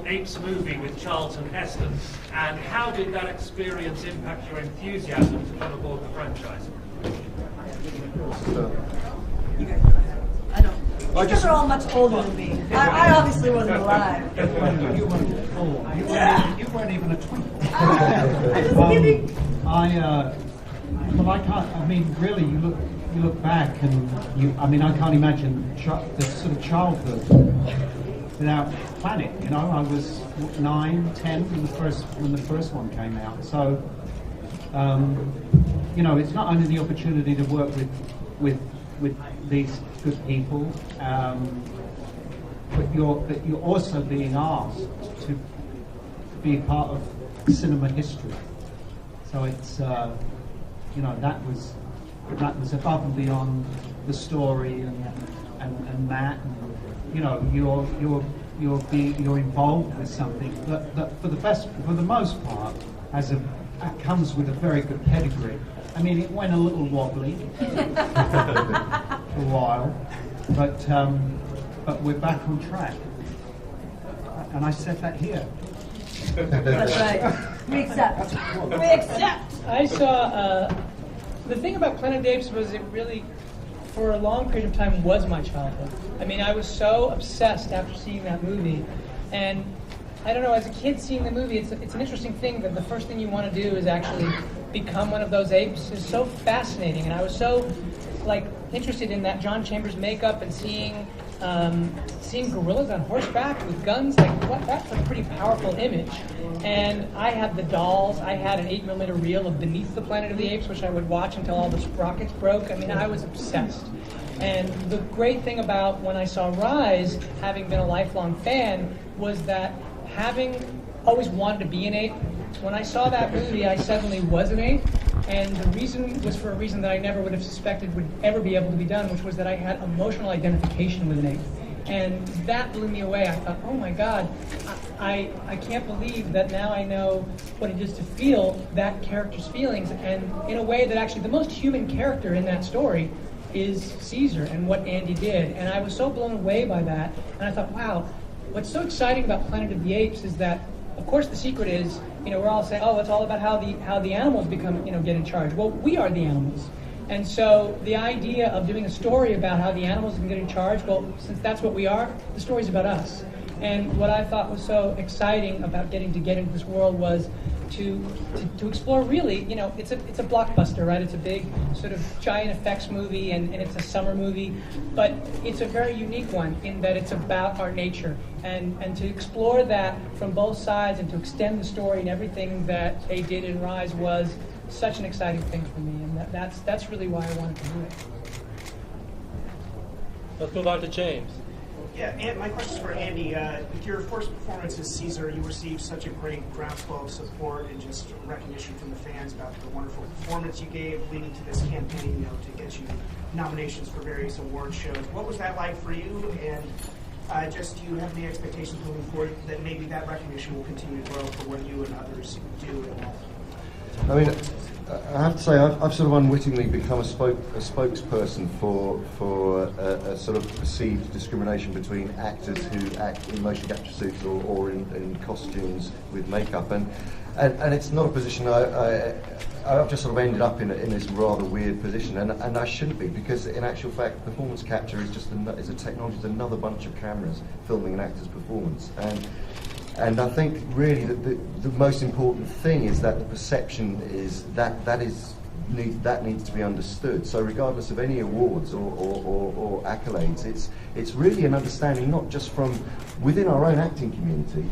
Apes movie with Charlton Heston, and how did that experience impact your enthusiasm to come aboard the franchise? I don't. You guys are all much older than me. I obviously wasn't alive. You weren't even a twin. I'm just kidding. Well, I can't. I mean, really, you look back, and I mean, I can't imagine this sort of childhood without Planet. You know, I was 9, 10 when the first one came out. So, you know, it's not only the opportunity to work with these good people, but you're also being asked to be part of cinema history. So it's you know, that was above and beyond the story and Matt. And, you know, you're involved with something that for the most part comes with a very good pedigree. I mean, it went a little wobbly for a while, but we're back on track. And I said that here. That's right. We accept. We accept. I saw the thing about Planet of the Apes was it really, for a long period of time, was my childhood. I mean, I was so obsessed after seeing that movie, and I don't know, as a kid seeing the movie, it's an interesting thing that the first thing you want to do is actually become one of those apes. It's so fascinating, and I was so interested in that John Chambers makeup and seeing gorillas on horseback with guns. That's a pretty powerful image. And I had the dolls. I had an 8mm reel of Beneath the Planet of the Apes, which I would watch until all the sprockets broke. I mean, I was obsessed. And the great thing about when I saw Rise, having been a lifelong fan, was that having always wanted to be an ape, when I saw that movie, I suddenly was an ape. And the reason was for a reason that I never would have suspected would ever be able to be done, which was that I had emotional identification with an ape. And that blew me away. I thought, oh my God, I can't believe that now I know what it is to feel that character's feelings, and in a way that actually the most human character in that story is Caesar and what Andy did. And I was so blown away by that. And I thought, wow, what's so exciting about Planet of the Apes is that, of course, the secret is, you know, we're all saying, oh, it's all about how the animals become, you know, get in charge. Well, we are the animals. And so the idea of doing a story about how the animals can get in charge, well, since that's what we are, the story's about us. And what I thought was so exciting about getting into this world was to explore, really, you know, it's a blockbuster, right? It's a big sort of giant effects movie, and it's a summer movie, but it's a very unique one in that it's about our nature, and to explore that from both sides and to extend the story and everything that they did in Rise was such an exciting thing for me, and that's really why I wanted to do it. Let's move on to James. Yeah, and my question is for Andy. With your first performance as Caesar, you received such a great groundswell of support and just recognition from the fans about the wonderful performance you gave, leading to this campaign, you know, to get you nominations for various award shows. What was that like for you? And just do you have any expectations moving forward that maybe that recognition will continue to grow for what you and others do? I mean, I have to say, I've sort of unwittingly become a spokesperson for a sort of perceived discrimination between actors who act in motion capture suits or in costumes with makeup, and it's not a position I've just sort of ended up in this rather weird position, and I shouldn't be, because in actual fact, performance capture is just is a technology, it's another bunch of cameras filming an actor's performance, and I think really the most important thing is that the perception is that needs to be understood. So regardless of any awards or accolades, it's really an understanding not just from within our own acting community,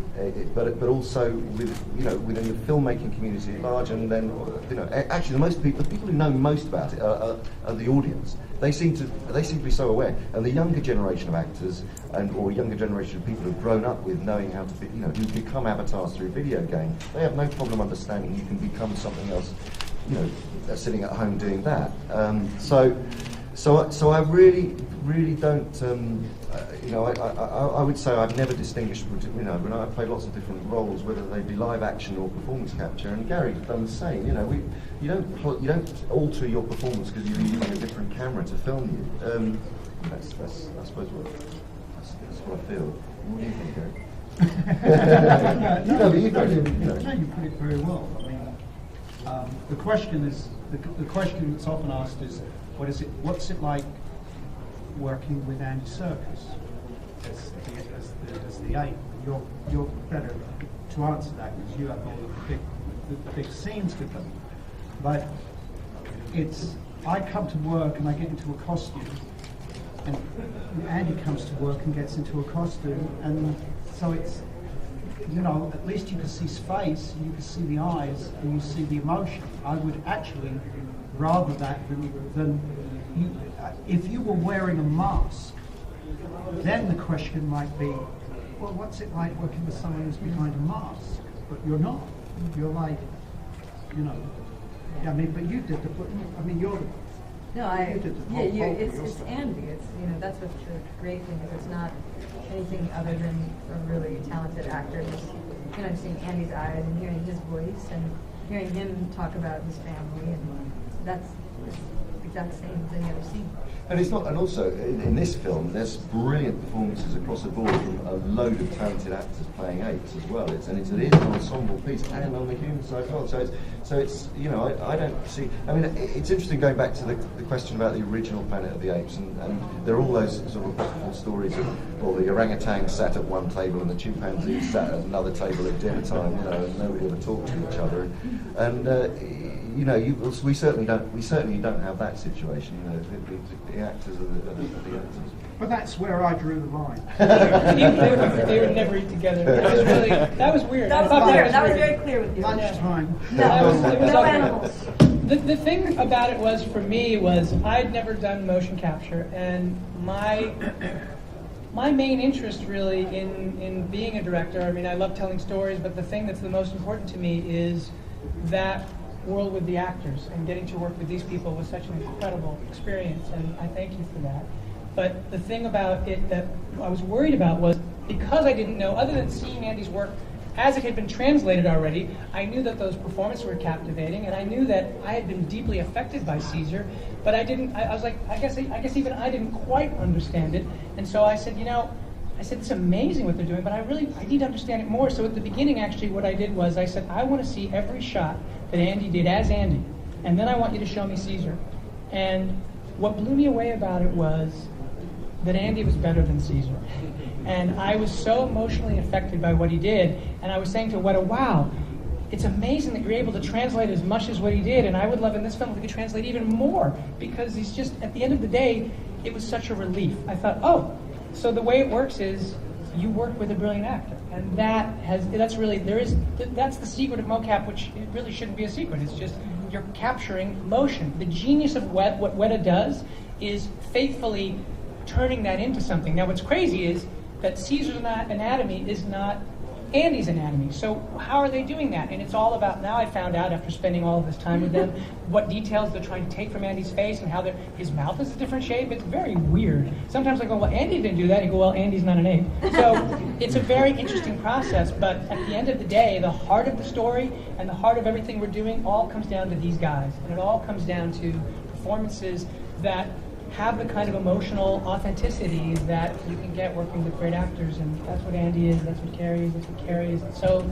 but also within the filmmaking community at large. And then actually the people who know most about it are the audience. They seem to be so aware, and the younger generation of actors or younger generation of people who've grown up with knowing how to be, who become avatars through a video game, they have no problem understanding you can become something else, sitting at home doing that. So I really don't, I would say I've never distinguished, when I played lots of different roles, whether they be live action or performance capture, and Gary's done the same. You don't alter your performance because you're using a different camera to film you. That's I suppose that's what I feel. What do you think, Gary? No, but you put it, You put it very well. I mean, the question is the question that's often asked is, what's it like working with Andy Serkis as the ape? You're better to answer that because you have all the big scenes with them. But I come to work and I get into a costume, and Andy comes to work and gets into a costume, and so it's, at least you can see his face, you can see the eyes, and you see the emotion. I would actually rather that than if you were wearing a mask, then the question might be, well, what's it like working with someone who's behind a mask? But you're not. You're like, I mean, but you did you're the... No, it's Andy. It's that's what the great thing is. It's not anything other than a really talented actor. Just seeing Andy's eyes and hearing his voice and hearing him talk about his family, and that's the exact same as any other scene. And it's not. And also in this film, there's brilliant performances across the board from a load of talented actors playing apes as well. It is an ensemble piece, and on the human side as well. So it's I don't see. I mean, it's interesting going back to the question about the original Planet of the Apes, and there are all those sort of wonderful stories of, well, the orangutan sat at one table and the chimpanzees sat at another table at dinner time, and nobody ever talked to each other, we certainly don't have that situation. The actors are the actors. But that's where I drew the line. They would never eat together. That was weird. That was clear. That was very clear with you. Lunchtime. No animals. The thing about it was, for me, I'd never done motion capture, and my main interest really in being a director, I mean, I love telling stories, but the thing that's the most important to me is that world with the actors, and getting to work with these people was such an incredible experience, and I thank you for that. But the thing about it that I was worried about was, because I didn't know, other than seeing Andy's work as it had been translated already, I knew that those performances were captivating, and I knew that I had been deeply affected by Caesar, but I was like, I guess even I didn't quite understand it, and so I said, it's amazing what they're doing, but I need to understand it more. So at the beginning, actually, what I did was I said, I want to see every shot that Andy did as Andy, and then I want you to show me Caesar. And what blew me away about it was that Andy was better than Caesar. And I was so emotionally affected by what he did, and I was saying to Weta, wow, it's amazing that you're able to translate as much as what he did, and I would love in this film if we could translate even more, because he's just, at the end of the day, it was such a relief. I thought, so the way it works is you work with a brilliant actor, and that's the secret of mocap, which it really shouldn't be a secret. It's just you're capturing motion. The genius of what Weta does is faithfully turning that into something. Now, what's crazy is that Caesar's anatomy is not Andy's anatomy. So how are they doing that? And it's all about, now I found out after spending all of this time with them, what details they're trying to take from Andy's face and how his mouth is a different shape. It's very weird. Sometimes I go, well, Andy didn't do that. You go, well, Andy's not an ape. So it's a very interesting process, but at the end of the day, the heart of the story and the heart of everything we're doing all comes down to these guys. And it all comes down to performances that have the kind of emotional authenticity that you can get working with great actors, and that's what Andy is, that's what Keri is, that's what Keri is. So,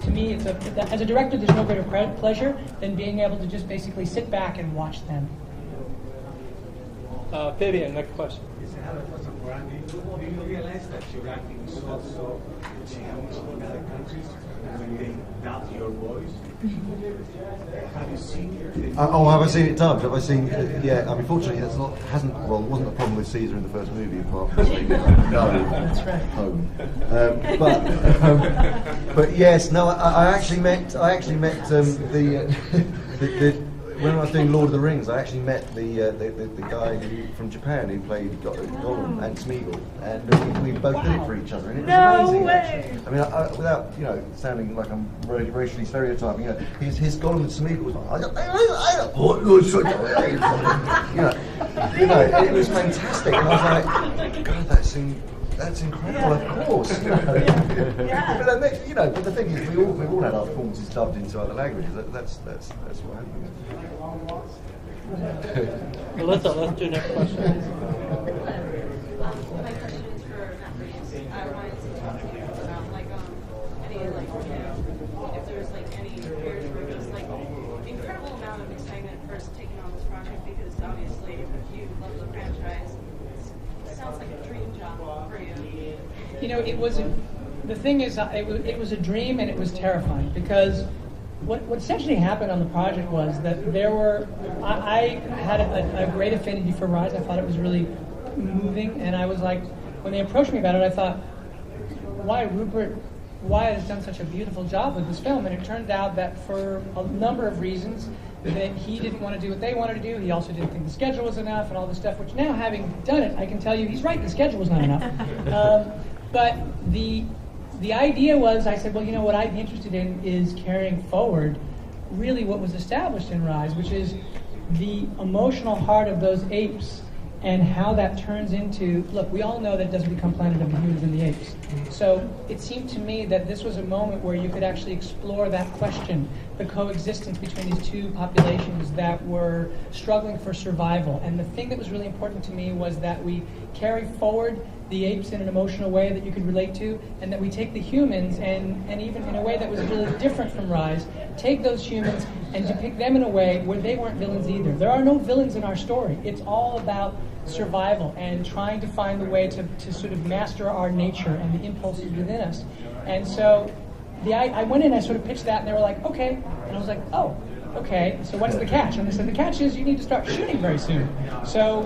to me, as a director, there's no greater pleasure than being able to just basically sit back and watch them. Vivian, next question. I have a question for Andy. Do you realize that your acting is also changed in other countries when they dub your voice? Have you seen it? Have I seen it dubbed? Have I seen? Yeah. I mean, fortunately, it wasn't a problem with Caesar in the first movie, apart from saying That's right. home. But yes, no. I actually met when I was doing Lord of the Rings, I actually met the guy from Japan who played Gollum and Smeagol, and we both did it for each other, and it was amazing. Actually. I mean, without sounding like I'm racially stereotyping, his Gollum and Smeagol was like, it was fantastic, and I was like, God, that's incredible, of course. Yeah. But the thing is, we've all had our performances dubbed into other languages. That's what happened. Melissa, let's do next question. My question is for Matt Reeves. I wanted to talk to you about taking on this project, because obviously you love the franchise. It sounds like a dream job for you. You know, it was the thing is, it was a dream, and it was terrifying, because what essentially happened on the project was that I had a great affinity for Rise. I thought it was really moving, and I was like, when they approached me about it, I thought, why has done such a beautiful job with this film? And it turned out that for a number of reasons, that he didn't want to do what they wanted to do. He also didn't think the schedule was enough and all this stuff, which now, having done it, I can tell you he's right, the schedule was not enough. But the idea was, I said, well, you know, what I'd be interested in is carrying forward really what was established in Rise, which is the emotional heart of those apes and how that turns into, look, we all know that it doesn't become Planet of the Humans and the Apes. So it seemed to me that this was a moment where you could actually explore that question, the coexistence between these two populations that were struggling for survival. And the thing that was really important to me was that we carry forward the apes in an emotional way that you could relate to, and that we take the humans and even in a way that was really different from Rise, take those humans and depict them in a way where they weren't villains either. There are no villains in our story. It's all about survival and trying to find the way to sort of master our nature and the impulses within us. And so I went in, I sort of pitched that, and they were like, okay. And I was like, oh, okay, so what's the catch? And they said, the catch is you need to start shooting very soon. So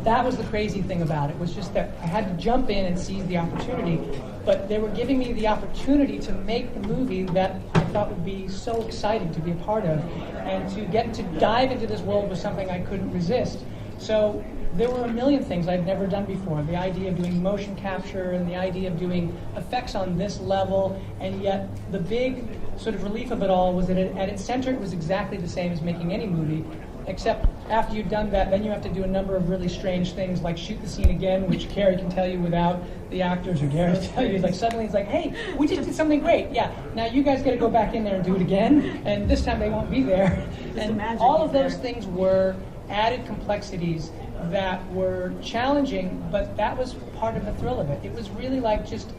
that was the crazy thing about it, was just that I had to jump in and seize the opportunity. But they were giving me the opportunity to make the movie that I thought would be so exciting to be a part of, and to get to dive into this world was something I couldn't resist. So there were a million things I'd never done before. The idea of doing motion capture and the idea of doing effects on this level, and yet the big sort of relief of it all was that at its center it was exactly the same as making any movie, except after you've done that, then you have to do a number of really strange things, like shoot the scene again, which Keri can tell you without the actors, or Gary can tell you, like suddenly it's like, hey, we just did something great. Yeah, now you guys got to go back in there and do it again, and this time they won't be there. And all of those things were added complexities that were challenging, but that was part of the thrill of it. It was really like just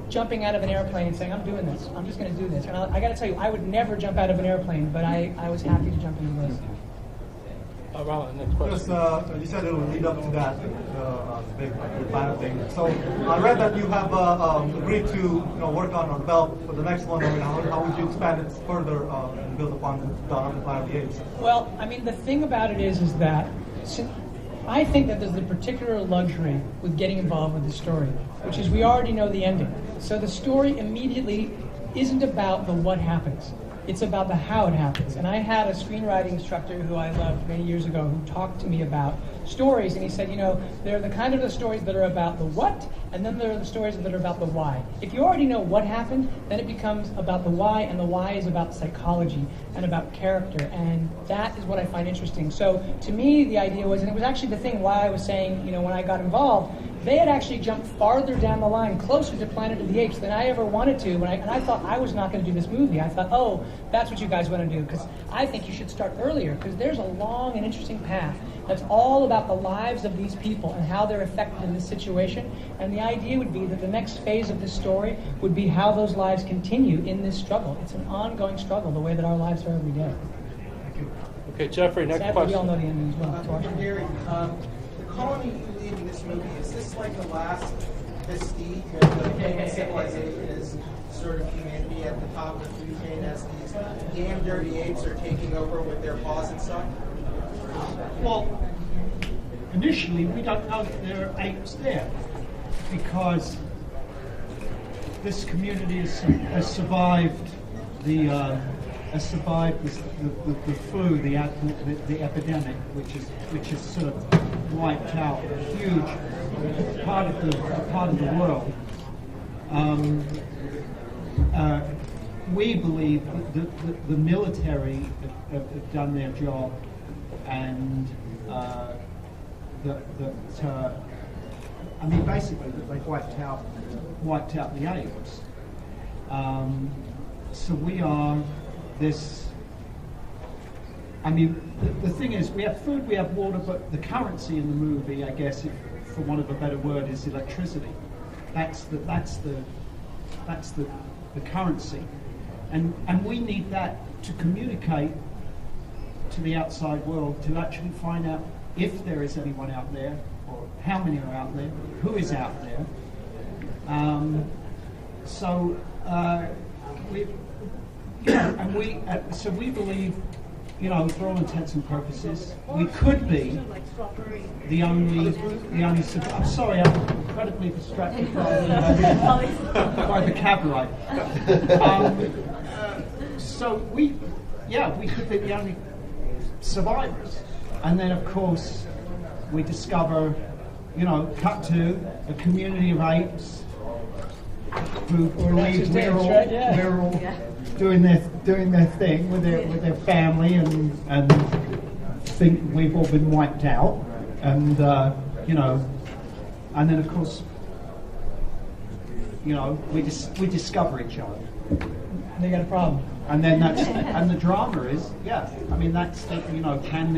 jumping out of an airplane and saying, I'm doing this, I'm just going to do this. And I got to tell you, I would never jump out of an airplane, but I was happy to jump into this. Ron, next question. Yes, you said it would lead up to that big final thing. So I read that you have agreed to work on Belt for the next one. I mean, how would you expand it further and build upon Dawn of the Planet of the Apes? Well, I mean, the thing about it is that I think that there's a particular luxury with getting involved with the story, which is we already know the ending. So the story immediately isn't about the what happens. It's about the how it happens. And I had a screenwriting instructor who I loved many years ago who talked to me about stories, and he said, there are the kind of the stories that are about the what, and then there are the stories that are about the why. If you already know what happened, then it becomes about the why, and the why is about psychology and about character, and that is what I find interesting. So to me, the idea was, and it was actually the thing why I was saying, when I got involved, they had actually jumped farther down the line, closer to Planet of the Apes than I ever wanted to. And I thought I was not going to do this movie. I thought, oh, that's what you guys want to do, because I think you should start earlier, because there's a long and interesting path that's all about the lives of these people and how they're affected in this situation. And the idea would be that the next phase of this story would be how those lives continue in this struggle. It's an ongoing struggle, the way that our lives are every day. Thank you. Okay, Jeffrey, next Sadly, question. we all know the ending as well. Gary, the colony you leave in this movie, is this like the last mystique of the human civilization? Is sort of humanity at the top of the food chain as these damn dirty apes are taking over with their paws and stuff? Well, initially we don't know that there are apes there, because this community has survived the flu, the epidemic, which is sort of wiped out a huge part of the world. We believe that the military have done their job, and basically that they've wiped out the apes. So we are this. The thing is, we have food, we have water, but the currency in the movie, I guess, for want of a better word, is electricity. That's the currency, and we need that to communicate to the outside world to actually find out if there is anyone out there, or how many are out there, who is out there. So we believe, for all intents and purposes, we could be the only. I'm sorry, I'm incredibly distracted by the cab ride. So we could be the only survivors, and then of course we discover, cut to a community of apes who believe we're all doing their thing with their family and think we've all been wiped out, and and then of course we discover each other. They got a problem. And then and the drama is, that's can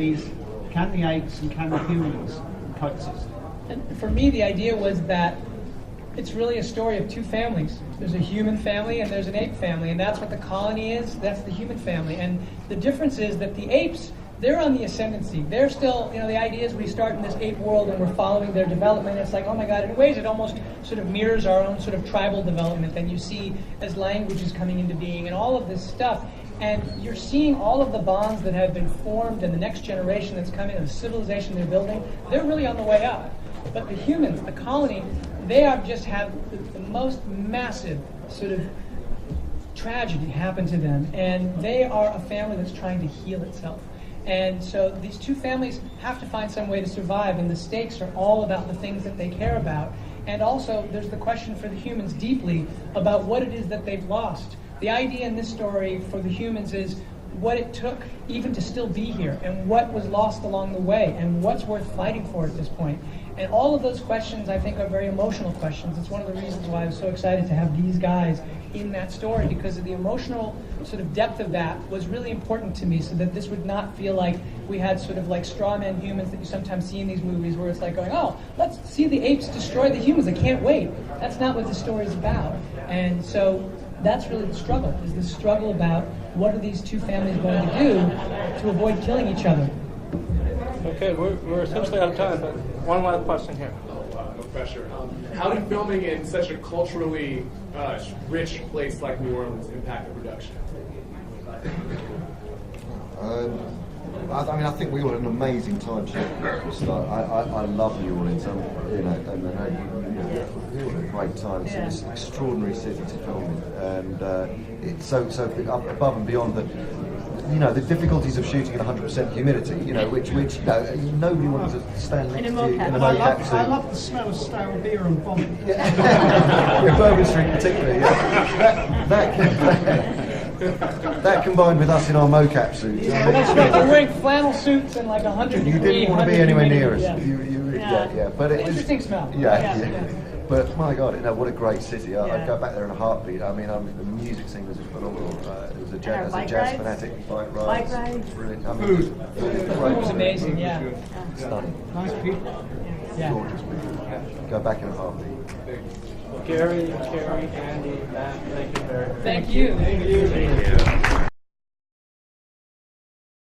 the apes and can the humans coexist? And for me, the idea was that it's really a story of two families. There's a human family and there's an ape family, and that's what the colony is. That's the human family. And the difference is that the apes, they're on the ascendancy. They're still, the idea is we start in this ape world and we're following their development. It's like, oh my God, in ways it almost sort of mirrors our own sort of tribal development that you see as language is coming into being and all of this stuff. And you're seeing all of the bonds that have been formed and the next generation that's coming and the civilization they're building, they're really on the way up. But the humans, the colony, they have just had the most massive sort of tragedy happen to them. And they are a family that's trying to heal itself. And so these two families have to find some way to survive, and the stakes are all about the things that they care about. And also, there's the question for the humans deeply about what it is that they've lost. The idea in this story for the humans is what it took even to still be here, and what was lost along the way, and what's worth fighting for at this point. And all of those questions, I think, are very emotional questions. It's one of the reasons why I was so excited to have these guys in that story, because of the emotional sort of depth of that was really important to me, so that this would not feel like we had sort of like straw man humans that you sometimes see in these movies where it's like going, oh, let's see the apes destroy the humans. I can't wait. That's not what the story is about. And so that's really the struggle, is the struggle about what are these two families going to do to avoid killing each other. Okay, we're essentially out of time, but one last question here. No pressure. How did filming in such a culturally rich place like New Orleans impact the production? I think we all had an amazing time shooting at the start. I love New Orleans, and we all had a great time. It's an extraordinary city to film in, and it's so above and beyond the difficulties of shooting in 100% humidity. Which nobody wants to stand next to you in a mocap suit. I love the smell of stale beer and vomit. Yeah, Bourbon Street particularly. Yeah. That combined with us in our mocap suits. That's right. We're wearing flannel suits and like 100 You degree, didn't want to be anywhere near us. Yeah. But it interesting was, smell. Yeah. But my God, what a great city! I'd go back there in a heartbeat. I mean, the music scene was phenomenal. It was a jazz fanatic. Bike rides. Brilliant. I mean, Food was amazing. Yeah. Stunning. Nice people. Yeah. Gorgeous people. Go back in a heartbeat. Gary, Keri, Andy, Matt, thank you very much. Thank you. Thank you.